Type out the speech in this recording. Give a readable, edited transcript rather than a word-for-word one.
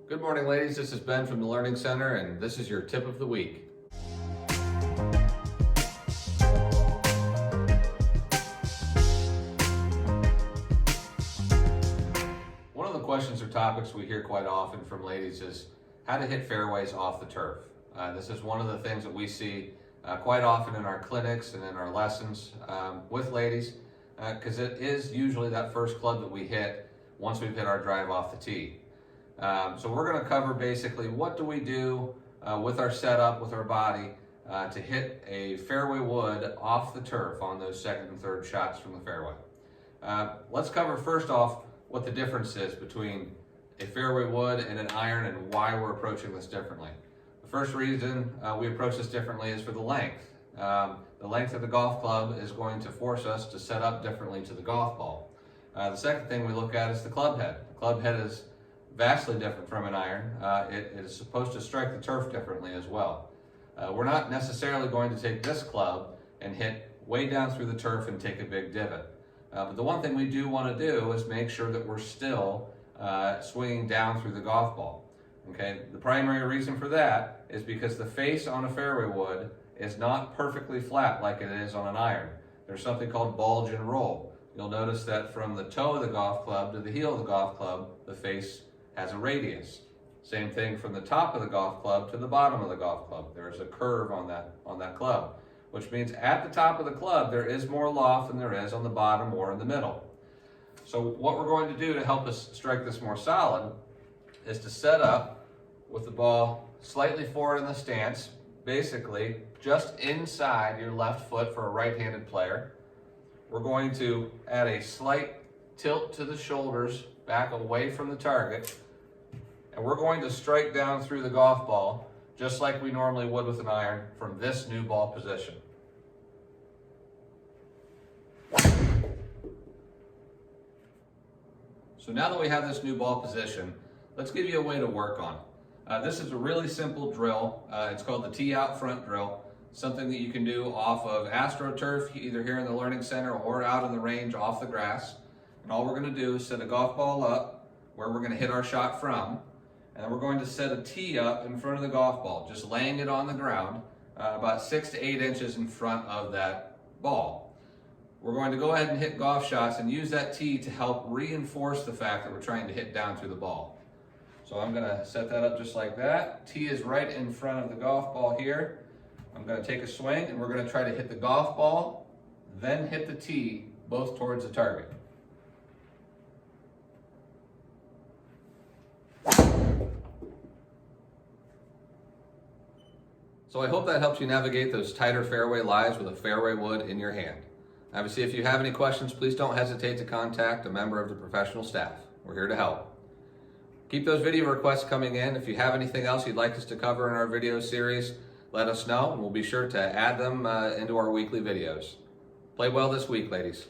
Good morning, ladies. This is Ben from the Learning Center, and this is your tip of the week. One of the questions or topics we hear quite often from ladies is how to hit fairways off the turf. This is one of the things that we see quite often in our clinics and in our lessons with ladies, because it is usually that first club that we hit once we've hit our drive off the tee. So we're going to cover basically what do we do with our setup, with our body, to hit a fairway wood off the turf on those second and third shots from the fairway. Let's cover first off what the difference is between a fairway wood and an iron and why we're approaching this differently. The first reason we approach this differently is for the length. The length of the golf club is going to force us to set up differently to the golf ball. The second thing we look at is the club head. The club head is vastly different from an iron. It is supposed to strike the turf differently as well. We're not necessarily going to take this club and hit way down through the turf and take a big divot. But the one thing we do want to do is make sure that we're still swinging down through the golf ball. Okay, the primary reason for that is because the face on a fairway wood is not perfectly flat like it is on an iron. There's something called bulge and roll. You'll notice that from the toe of the golf club to the heel of the golf club, the face has a radius. Same thing from the top of the golf club to the bottom of the golf club. There's a curve on that club, which means at the top of the club there is more loft than there is on the bottom or in the middle. So what we're going to do to help us strike this more solid is to set up with the ball slightly forward in the stance, basically just inside your left foot for a right-handed player. We're going to add a slight tilt to the shoulders back away from the target, and we're going to strike down through the golf ball just like we normally would with an iron from this new ball position. So now that we have this new ball position, let's give you a way to work on it. This is a really simple drill. It's called the tee out front drill. Something that you can do off of AstroTurf, either here in the Learning Center or out in the range off the grass. And all we're going to do is set a golf ball up where we're going to hit our shot from, and then we're going to set a tee up in front of the golf ball, just laying it on the ground about 6 to 8 inches in front of that ball. We're going to go ahead and hit golf shots and use that tee to help reinforce the fact that we're trying to hit down through the ball. So I'm going to set that up just like that. Tee is right in front of the golf ball here. I'm going to take a swing and we're going to try to hit the golf ball, then hit the tee, both towards the target. So I hope that helps you navigate those tighter fairway lies with a fairway wood in your hand. Obviously, if you have any questions, please don't hesitate to contact a member of the professional staff. We're here to help. Keep those video requests coming in. If you have anything else you'd like us to cover in our video series, let us know, and we'll be sure to add them into our weekly videos. Play well this week, ladies.